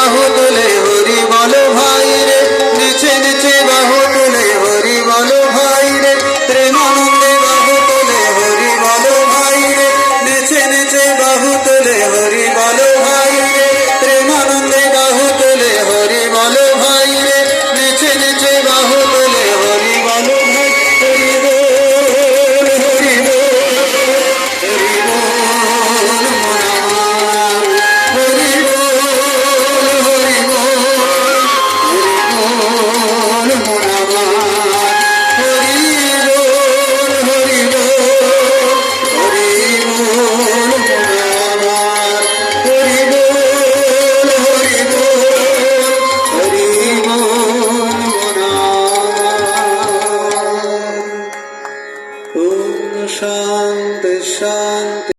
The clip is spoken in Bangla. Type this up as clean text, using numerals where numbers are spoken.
বাহু তুলে হরি বলো ভাই রে, নেচে নেচে বাহু তুলে হরি বলো ভাই রে, প্রেমানন্দে বাহু তুলে হরি বলো ভাই রে, নেচে নেচে বাহু তুলে হরি বলো ভাই রে, প্রেমানন্দে বাহু তুলে হরি বলো ভাই রে, নেচে নেচে বাহু তুলে হরি বলো ভাই। হরি বল হরি বল হরি বল মন আমার, হরি বল হরি বল হরি বল মন আমার, হরি বল হরি বল হরি বল মন আমার, হরি বল হরি বল হরি বল মন আমার। ওম শান্তি শান্তি।